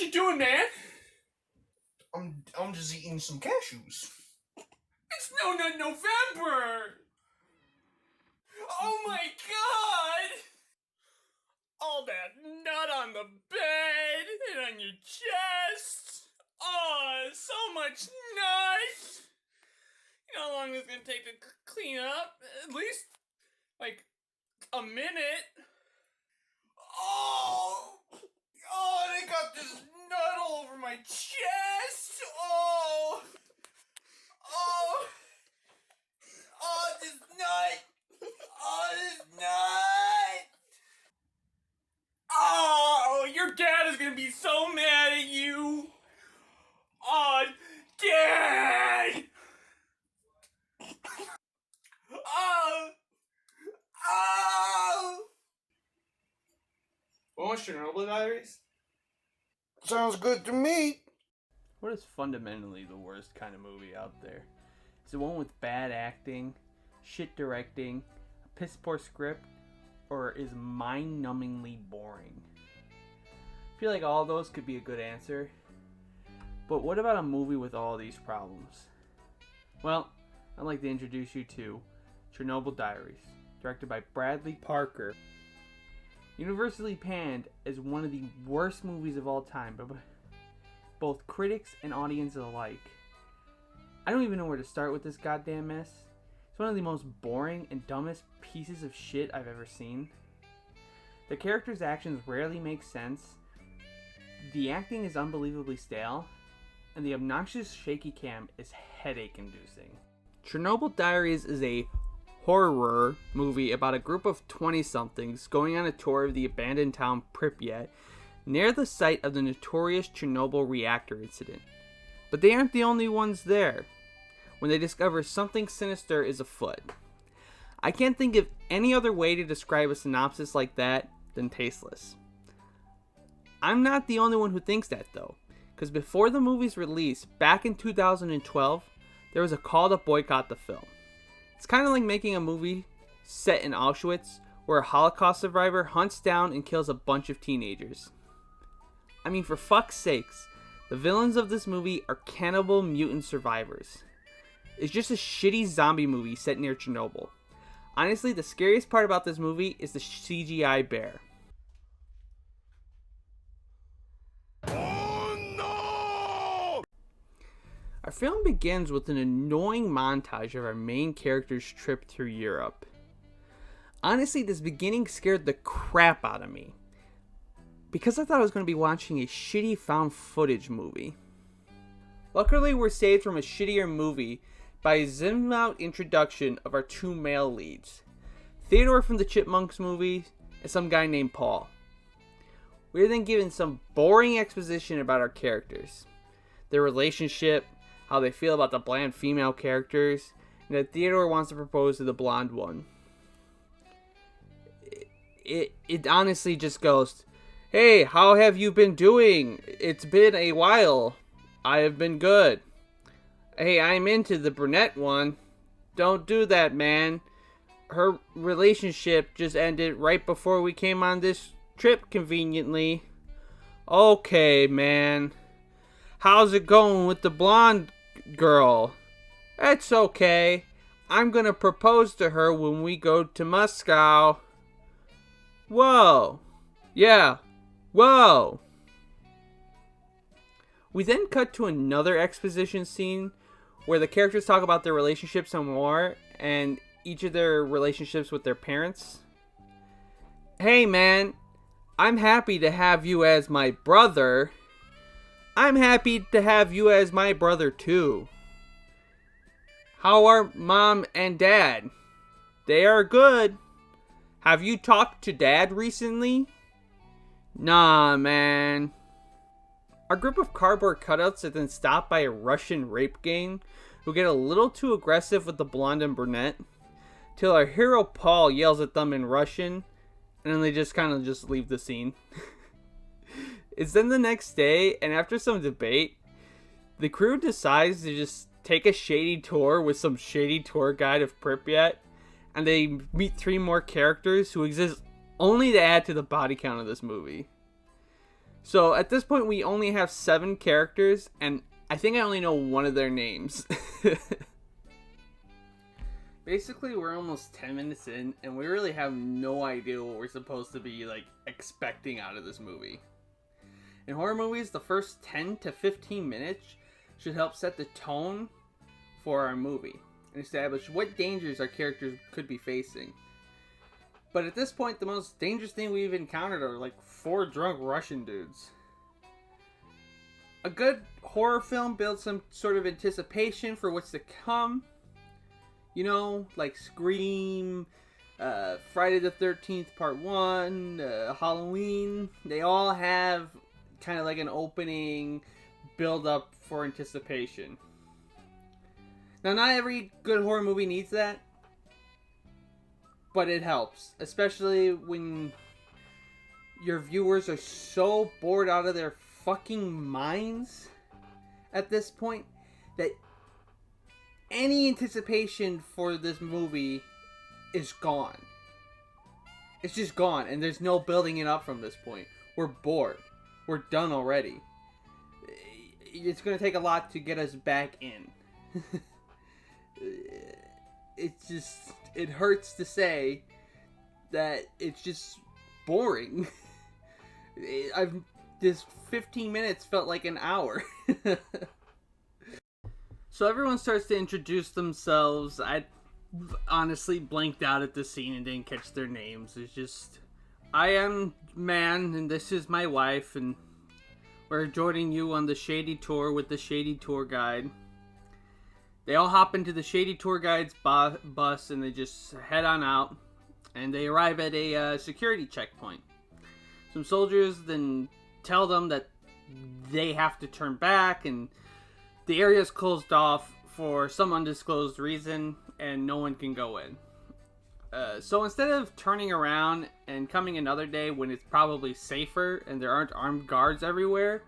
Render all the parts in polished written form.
What you doing, man? I'm just eating some cashews. It's not November! Oh my god! All that nut on the bed and on your chest. Oh, so much nut! You know how long it's gonna take to clean up? At least, like, a minute. Oh, they got this nut all over my chest. Oh, this nut. Oh, this nut. Oh, your dad is gonna be so mad at you. Oh, Dad. Oh. Want Chernobyl Diaries? Sounds good to me. What is fundamentally the worst kind of movie out there? Is it one with bad acting, shit directing, a piss poor script, or is mind-numbingly boring? I feel like all those could be a good answer. But what about a movie with all these problems? Well, I'd like to introduce you to Chernobyl Diaries, directed by Bradley Parker. Universally panned as one of the worst movies of all time, but both critics and audiences alike. I don't even know where to start with this goddamn mess. It's one of the most boring and dumbest pieces of shit I've ever seen. The characters' actions rarely make sense, the acting is unbelievably stale, and the obnoxious shaky cam is headache-inducing. Chernobyl Diaries is a horror movie about a group of 20-somethings going on a tour of the abandoned town Pripyat near the site of the notorious Chernobyl reactor incident. But they aren't the only ones there when they discover something sinister is afoot. I can't think of any other way to describe a synopsis like that than tasteless. I'm not the only one who thinks that though, because before the movie's release back in 2012, there was a call to boycott the film. It's kind of like making a movie set in Auschwitz where a Holocaust survivor hunts down and kills a bunch of teenagers. I mean, for fuck's sakes, the villains of this movie are cannibal mutant survivors. It's just a shitty zombie movie set near Chernobyl. Honestly, the scariest part about this movie is the CGI bear. Our film begins with an annoying montage of our main character's trip through Europe. Honestly, this beginning scared the crap out of me, because I thought I was going to be watching a shitty found footage movie. Luckily, we're saved from a shittier movie by a zoomed out introduction of our two male leads, Theodore from the Chipmunks movie and some guy named Paul. We are then given some boring exposition about our characters, their relationship, how they feel about the bland female characters, and that Theodore wants to propose to the blonde one. It honestly just goes, "Hey, how have you been doing? It's been a while. I have been good. Hey, I'm into the brunette one. Don't do that, man. Her relationship just ended right before we came on this trip conveniently. Okay, man. How's it going with the blonde girl? It's okay. I'm gonna propose to her when we go to Moscow. Whoa. Yeah. Whoa." We then cut to another exposition scene where the characters talk about their relationships some more and each of their relationships with their parents. "Hey man, I'm happy to have you as my brother. I'm happy to have you as my brother too. How are mom and dad? They are good. Have you talked to dad recently? Nah, man." Our group of cardboard cutouts are then stopped by a Russian rape gang who get a little too aggressive with the blonde and brunette, till our hero Paul yells at them in Russian, and then they just kind of just leave the scene. It's then the next day, and after some debate, the crew decides to just take a shady tour with some shady tour guide of Pripyat, and they meet 3 more characters who exist only to add to the body count of this movie. So at this point, we only have 7 characters, and I think I only know one of their names. Basically, we're almost 10 minutes in, and we really have no idea what we're supposed to be, like, expecting out of this movie. In horror movies, the first 10 to 15 minutes should help set the tone for our movie and establish what dangers our characters could be facing. But at this point, the most dangerous thing we've encountered are, like, 4 drunk Russian dudes. A good horror film builds some sort of anticipation for what's to come. You know, like Scream, Friday the 13th Part 1, Halloween. They all have kind of like an opening build up for anticipation. Now, not every good horror movie needs that, but it helps. Especially when your viewers are so bored out of their fucking minds at this point that any anticipation for this movie is gone. It's just gone, and there's no building it up from this point. We're bored. We're done already. It's going to take a lot to get us back in. It's just, it hurts to say that it's just boring. This 15 minutes felt like an hour. So everyone starts to introduce themselves. I honestly blanked out at this scene and didn't catch their names. It's just, I am man, and this is my wife, and we're joining you on the Shady Tour with the Shady Tour Guide. They all hop into the Shady Tour Guide's bus, and they just head on out, and they arrive at a security checkpoint. Some soldiers then tell them that they have to turn back, and the area is closed off for some undisclosed reason, and no one can go in. So instead of turning around and coming another day when it's probably safer and there aren't armed guards everywhere,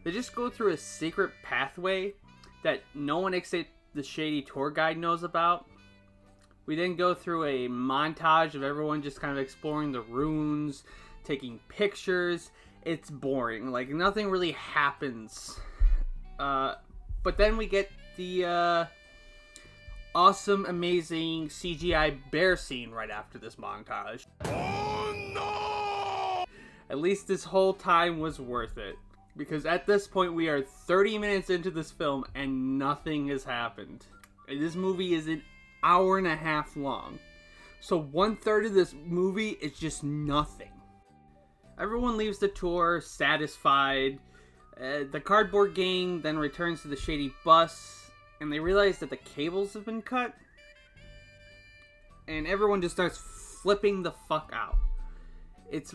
they just go through a secret pathway that no one except the Shady Tour Guide knows about. We then go through a montage of everyone just kind of exploring the ruins, taking pictures. It's boring. Like, nothing really happens. But then we get the awesome, amazing CGI bear scene right after this montage. Oh no! At least this whole time was worth it. Because at this point we are 30 minutes into this film and nothing has happened. And this movie is an hour and a half long. So 1/3 of this movie is just nothing. Everyone leaves the tour satisfied. The cardboard gang then returns to the shady bus, and they realize that the cables have been cut. And everyone just starts flipping the fuck out. It's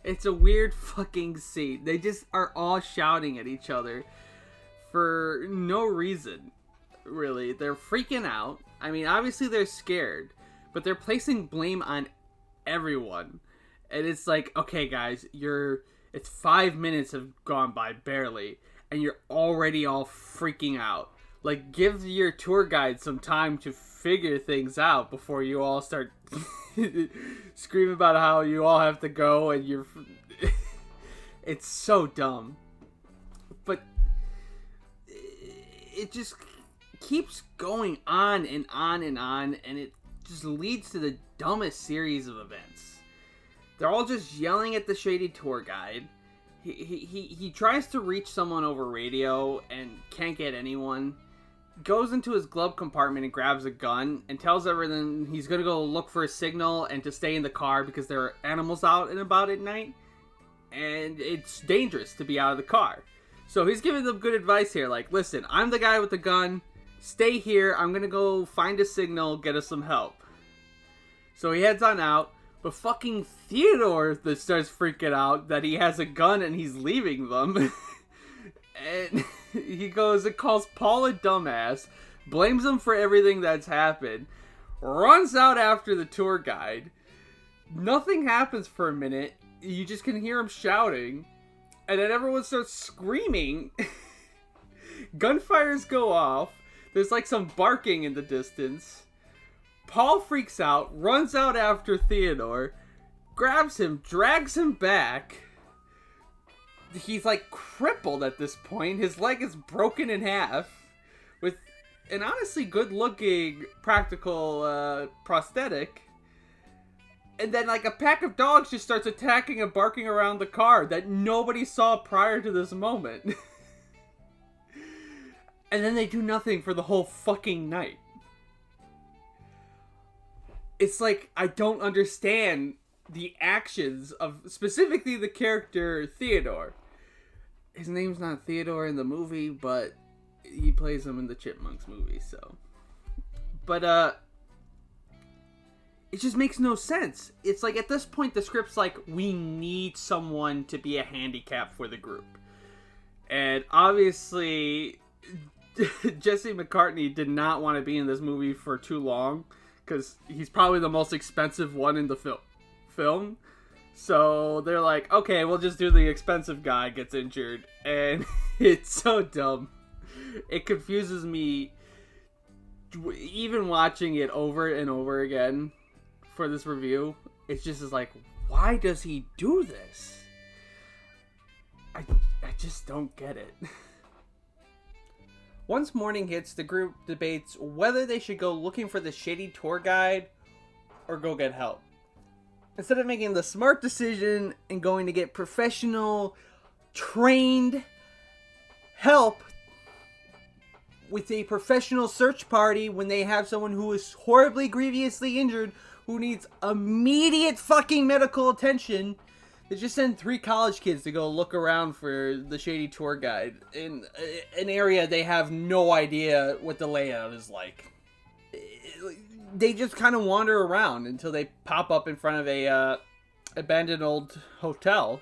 it's a weird fucking scene. They just are all shouting at each other for no reason, really. They're freaking out. I mean, obviously they're scared, but they're placing blame on everyone. And it's like, okay guys, it's 5 minutes have gone by barely, and you're already all freaking out. Like, give your tour guide some time to figure things out before you all start screaming about how you all have to go and you're... It's so dumb. But it just keeps going on and on and on, and it just leads to the dumbest series of events. They're all just yelling at the shady tour guide. He tries to reach someone over radio and can't get anyone. Goes into his glove compartment and grabs a gun and tells everyone he's going to go look for a signal and to stay in the car because there are animals out and about at night. And it's dangerous to be out of the car. So he's giving them good advice here. Like, listen, I'm the guy with the gun. Stay here. I'm going to go find a signal, get us some help. So he heads on out. But fucking Theodore that starts freaking out that he has a gun and he's leaving them. And he goes and calls Paul a dumbass, blames him for everything that's happened, runs out after the tour guide. Nothing happens for a minute. You just can hear him shouting. And then everyone starts screaming. Gunfires go off. There's like some barking in the distance. Paul freaks out, runs out after Theodore, grabs him, drags him back. he's like crippled at this point. His leg is broken in half with an honestly good-looking practical prosthetic. And then like a pack of dogs just starts attacking and barking around the car that nobody saw prior to this moment. And then they do nothing for the whole fucking night. It's like, I don't understand the actions of specifically the character Theodore. His name's not Theodore in the movie, but he plays him in the Chipmunks movie, so. But, it just makes no sense. It's like, at this point, the script's like, we need someone to be a handicap for the group. And obviously, Jesse McCartney did not want to be in this movie for too long, because he's probably the most expensive one in the film. So they're like, okay, we'll just do the expensive guy gets injured. And it's so dumb. It confuses me even watching it over and over again for this review. It's just is like, why does he do this? I just don't get it. Once morning hits, the group debates whether they should go looking for the shady tour guide or go get help. Instead of making the smart decision and going to get professional, trained help with a professional search party when they have someone who is horribly, grievously injured, who needs immediate fucking medical attention, they just send 3 college kids to go look around for the shady tour guide in an area they have no idea what the layout is like. They just kind of wander around until they pop up in front of a abandoned old hotel,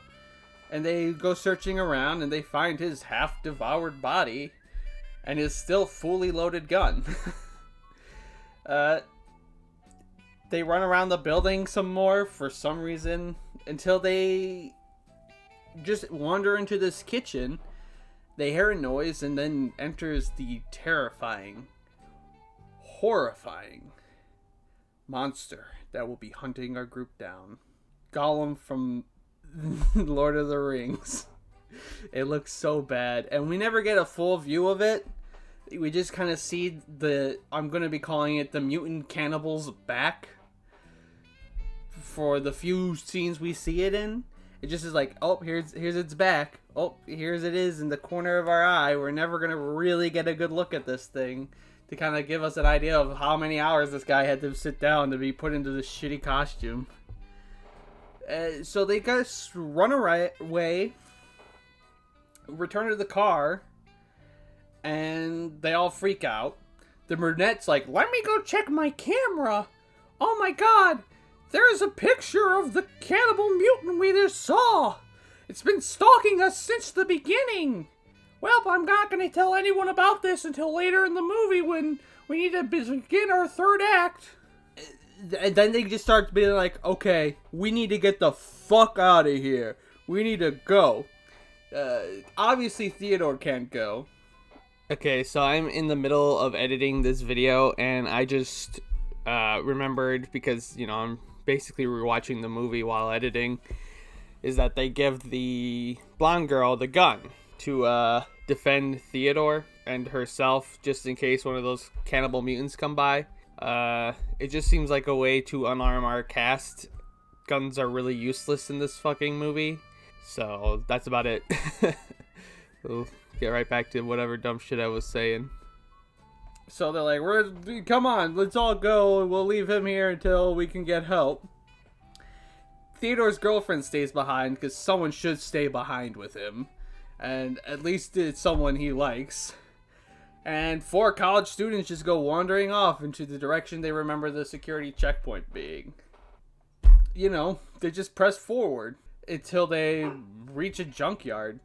and they go searching around, and they find his half-devoured body and his still fully loaded gun. They run around the building some more for some reason until they just wander into this kitchen. They hear a noise, and then enters the terrifying, horrifying monster that will be hunting our group down. Gollum from Lord of the Rings. It looks so bad, and we never get a full view of it. We just kind of see I'm going to be calling it the mutant cannibal's back. For the few scenes we see it in, it just is like, oh, here's its back. Oh, here's it is in the corner of our eye. We're never going to really get a good look at this thing to kind of give us an idea of how many hours this guy had to sit down to be put into this shitty costume. So they guys run away, return to the car, and they all freak out. The brunette's like, let me go check my camera. Oh my god, there's a picture of the cannibal mutant we just saw. It's been stalking us since the beginning. Well, I'm not going to tell anyone about this until later in the movie when we need to begin our third act. And then they just start being like, okay, we need to get the fuck out of here. We need to go. Obviously, Theodore can't go. Okay, so I'm in the middle of editing this video, and I just remembered, because, you know, I'm basically rewatching the movie while editing, is that they give the blonde girl the gun to defend Theodore and herself, just in case one of those cannibal mutants come by. It just seems like a way to unarm our cast. Guns are really useless in this fucking movie. So that's about it. We'll get right back to whatever dumb shit I was saying. So they're like, come on, let's all go, and we'll leave him here until we can get help. Theodore's girlfriend stays behind, because someone should stay behind with him. And at least it's someone he likes. And 4 college students just go wandering off into the direction they remember the security checkpoint being. You know, they just press forward until they reach a junkyard.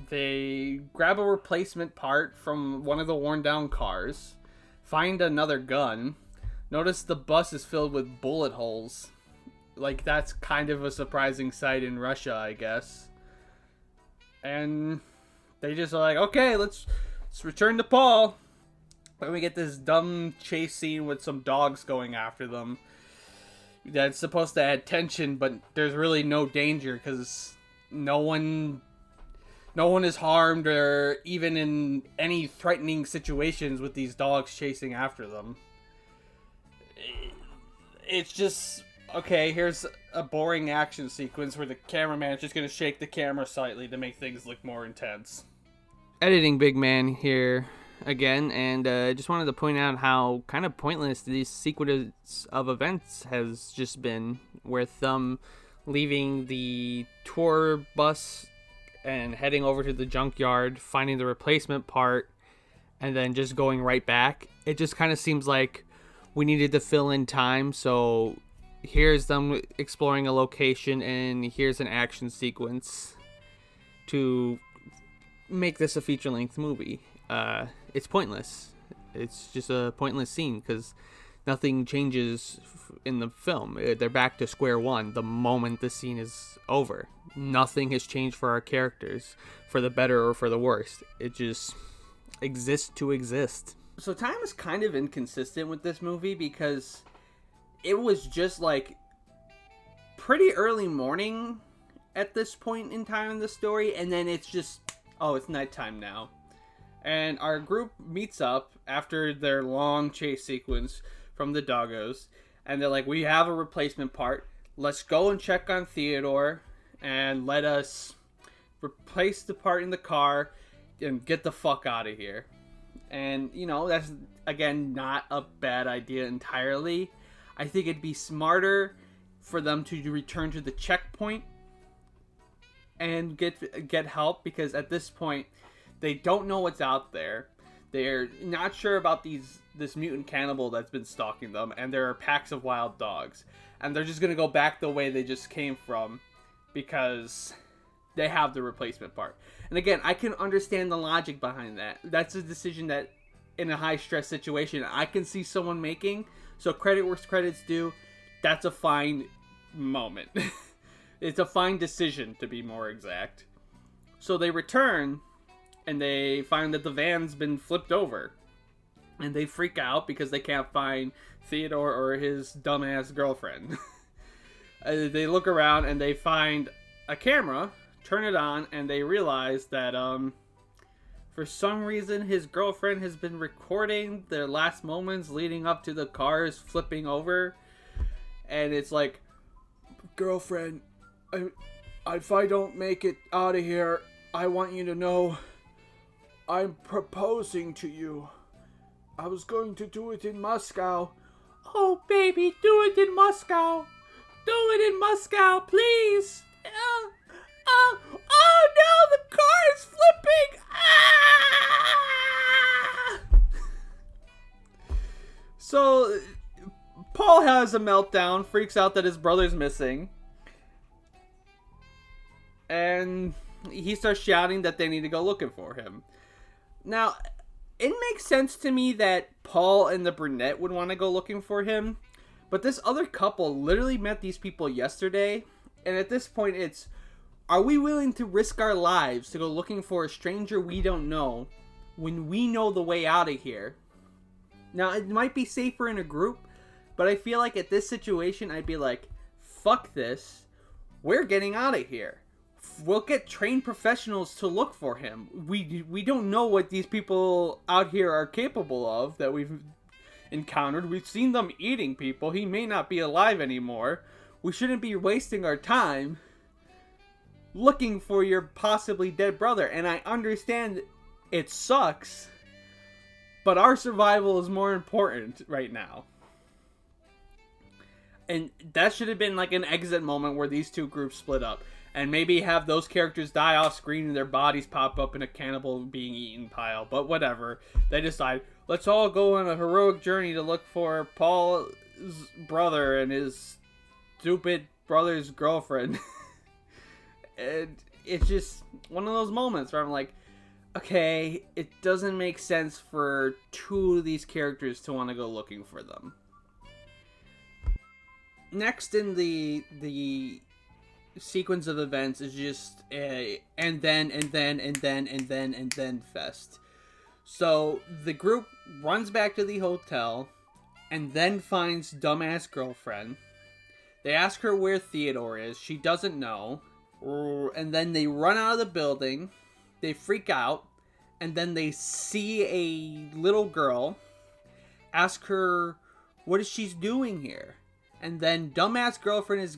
They grab a replacement part from one of the worn down cars, find another gun, notice the bus is filled with bullet holes. Like, that's kind of a surprising sight in Russia, I guess. And they just are like, okay, let's return to Paul. Then we get this dumb chase scene with some dogs going after them. That's supposed to add tension, but there's really no danger because no one No one is harmed or even in any threatening situations with these dogs chasing after them. It's just, okay, here's a boring action sequence where the cameraman is just going to shake the camera slightly to make things look more intense. Editing big man here again, and just wanted to point out how kind of pointless this sequence of events has just been, with them leaving the tour bus and heading over to the junkyard, finding the replacement part, and then just going right back. It just kind of seems like we needed to fill in time, so here's them exploring a location, and here's an action sequence to make this a feature-length movie. It's pointless. It's just a pointless scene because nothing changes in the film. They're back to square one the moment the scene is over. Nothing has changed for our characters, for the better or for the worse. It just exists to exist. So time is kind of inconsistent with this movie because it was just like pretty early morning at this point in time in the story, and then it's just, oh, it's nighttime now. And our group meets up after their long chase sequence from the doggos, and they're like, we have a replacement part. Let's go and check on Theodore, and let us replace the part in the car and get the fuck out of here. And, you know, that's, again, not a bad idea entirely. I think it'd be smarter for them to return to the checkpoint and get help, because at this point, they don't know what's out there. They're not sure about this mutant cannibal that's been stalking them, and there are packs of wild dogs. And they're just going to go back the way they just came from because they have the replacement part. And again, I can understand the logic behind that. That's a decision that, in a high-stress situation, I can see someone making. So credit where credit's due. That's a fine moment. It's a fine decision, to be more exact. So they return, and they find that the van's been flipped over. And they freak out because they can't find Theodore or his dumbass girlfriend. They look around and they find a camera, turn it on, and they realize that for some reason his girlfriend has been recording their last moments leading up to the cars flipping over. And it's like, girlfriend, if I don't make it out of here, I want you to know I'm proposing to you. I was going to do it in Moscow. Oh, baby, do it in Moscow. Do it in Moscow, please. Oh no, the car is flipping. Ah! So, Paul has a meltdown, freaks out that his brother's missing. And he starts shouting that they need to go looking for him. Now, it makes sense to me that Paul and the brunette would want to go looking for him. But this other couple literally met these people yesterday. And at this point, it's, are we willing to risk our lives to go looking for a stranger we don't know when we know the way out of here? Now, it might be safer in a group, but I feel like at this situation, I'd be like, fuck this. We're getting out of here. We'll get trained professionals to look for him. We don't know what these people out here are capable of that we've encountered. We've seen them eating people. He may not be alive anymore. We shouldn't be wasting our time looking for your possibly dead brother. And I understand it sucks, but our survival is more important right now. And that should have been like an exit moment where these two groups split up. And maybe have those characters die off screen and their bodies pop up in a cannibal being eaten pile. But whatever. They decide, let's all go on a heroic journey to look for Paul's brother and his stupid brother's girlfriend. And it's just one of those moments where I'm like, okay, it doesn't make sense for two of these characters to want to go looking for them. Next in the sequence of events is just a and then fest. So the group runs back to the hotel and then finds dumbass girlfriend. They ask her where Theodore is. She doesn't know. And then they run out of the building they freak out, and then they see a little girl, ask her what is she doing here, and then dumbass girlfriend is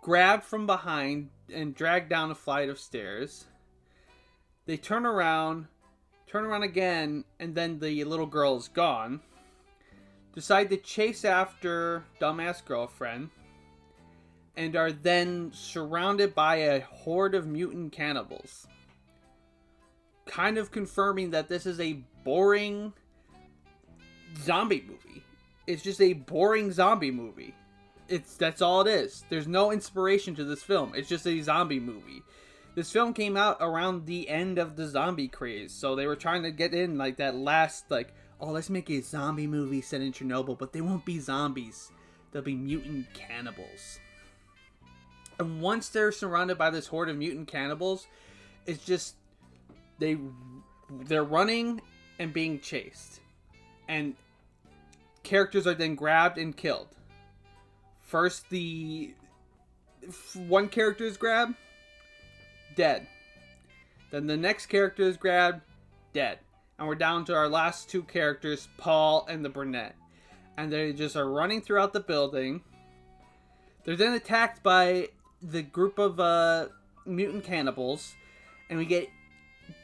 grabbed from behind and dragged down a flight of stairs. They turn around again, and then the little girl is gone. Decide to chase after dumbass girlfriend, and are then surrounded by a horde of mutant cannibals. Kind of confirming that this is a boring zombie movie. It's just a boring zombie movie. That's all it is. There's no inspiration to this film. It's just a zombie movie. This film came out around the end of the zombie craze, so they were trying to get in like that last, like, oh, let's make a zombie movie set in Chernobyl, but they won't be zombies. They'll be mutant cannibals. And once they're surrounded by this horde of mutant cannibals, it's just they're running and being chased. And characters are then grabbed and killed. First, the one character is grabbed, dead. Then the next character is grabbed, dead. And we're down to our last two characters, Paul and the brunette. And they just are running throughout the building. They're then attacked by the group of mutant cannibals. And we get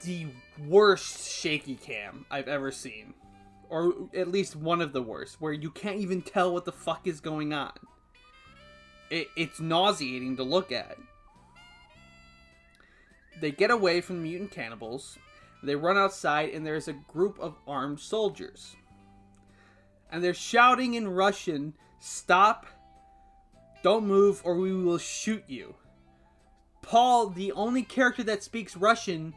the worst shaky cam I've ever seen. Or at least one of the worst, where you can't even tell what the fuck is going on. It's nauseating to look at. They get away from the mutant cannibals. They run outside, and there's a group of armed soldiers. And they're shouting in Russian, "Stop, don't move, or we will shoot you." Paul, the only character that speaks Russian,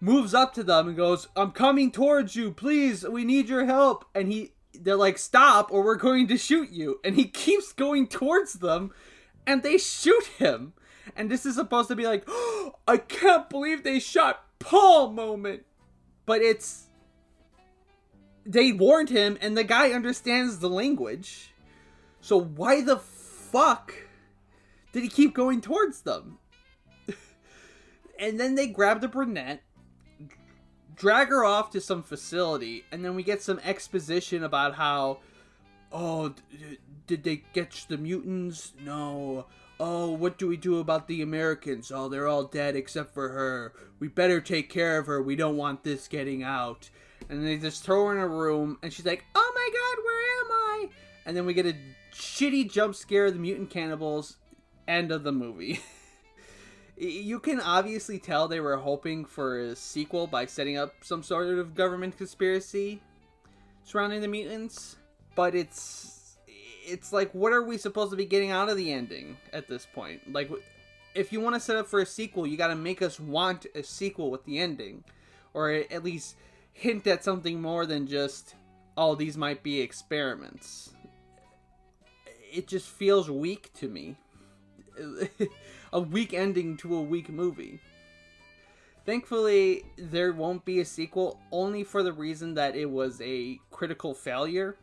moves up to them and goes, "I'm coming towards you, please, we need your help." And they're like, "Stop, or we're going to shoot you." And he keeps going towards them, and they shoot him. And this is supposed to be like, oh, I can't believe they shot Paul moment. But they warned him, and the guy understands the language. So why the fuck did he keep going towards them? And then they grab the brunette, drag her off to some facility, and then we get some exposition about how, oh, did they catch the mutants? No. Oh, what do we do about the Americans? Oh, they're all dead except for her. We better take care of her. We don't want this getting out. And they just throw her in a room, and she's like, oh my god, where am I? And then we get a shitty jump scare of the mutant cannibals. End of the movie. You can obviously tell they were hoping for a sequel by setting up some sort of government conspiracy surrounding the mutants. But it's like, what are we supposed to be getting out of the ending at this point? Like, if you want to set up for a sequel, you got to make us want a sequel with the ending. Or at least hint at something more than just, oh, these might be experiments. It just feels weak to me. A weak ending to a weak movie. Thankfully, there won't be a sequel, only for the reason that it was a critical failure.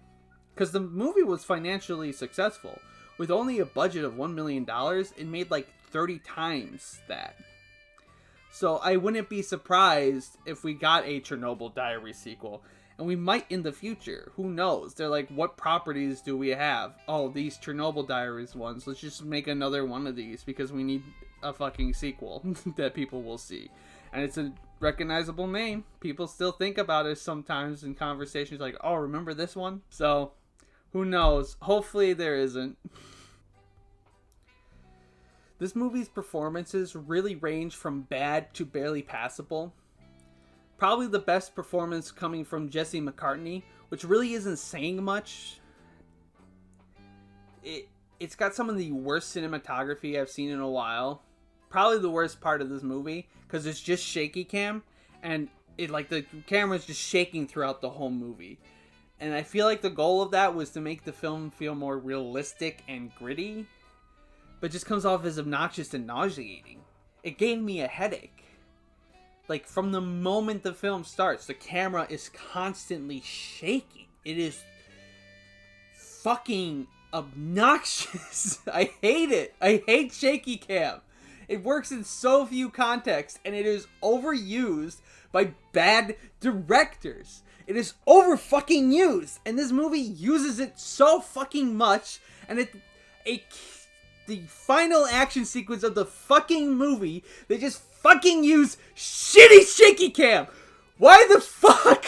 Because the movie was financially successful. With only a budget of $1 million, it made like 30 times that. So I wouldn't be surprised if we got a Chernobyl Diaries sequel. And we might in the future. Who knows? They're like, what properties do we have? Oh, these Chernobyl Diaries ones. Let's just make another one of these because we need a fucking sequel that people will see. And it's a recognizable name. People still think about it sometimes in conversations like, oh, remember this one? So, who knows? Hopefully there isn't. This movie's performances really range from bad to barely passable. Probably the best performance coming from Jesse McCartney, which really isn't saying much. It's got some of the worst cinematography I've seen in a while. Probably the worst part of this movie, because it's just shaky cam, and the camera's just shaking throughout the whole movie. And I feel like the goal of that was to make the film feel more realistic and gritty, but it just comes off as obnoxious and nauseating. It gave me a headache. Like, from the moment the film starts, the camera is constantly shaking. It is fucking obnoxious. I hate it. I hate shaky cam. It works in so few contexts, and it is overused by bad directors. It is over fucking used, and this movie uses it so fucking much, and the final action sequence of the fucking movie, they just fucking use shitty shaky cam. Why the fuck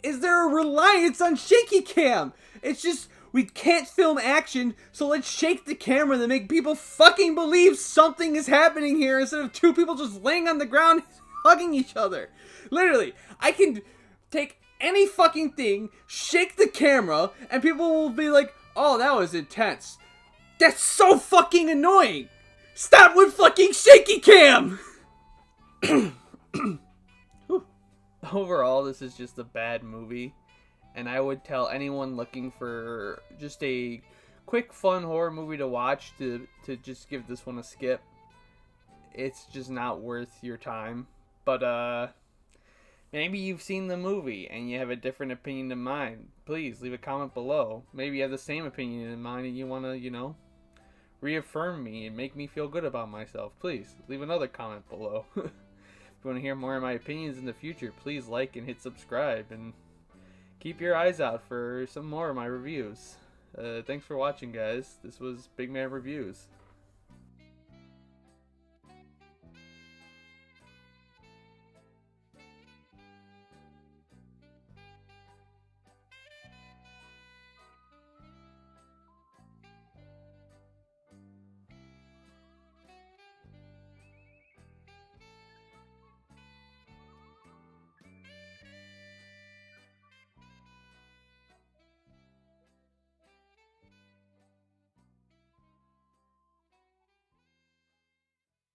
is there a reliance on shaky cam? It's just, we can't film action, so let's shake the camera to make people fucking believe something is happening here instead of two people just laying on the ground hugging each other. Literally, I can take any fucking thing, shake the camera, and people will be like, oh, that was intense. That's so fucking annoying. Stop with fucking shaky cam. Overall, this is just a bad movie. And I would tell anyone looking for just a quick, fun horror movie to watch to just give this one a skip. It's just not worth your time. But, maybe you've seen the movie and you have a different opinion than mine. Please, leave a comment below. Maybe you have the same opinion in mine and you want to, reaffirm me and make me feel good about myself. Please, leave another comment below. If you want to hear more of my opinions in the future, please like and hit subscribe. And keep your eyes out for some more of my reviews. Thanks for watching, guys. This was Big Man Reviews.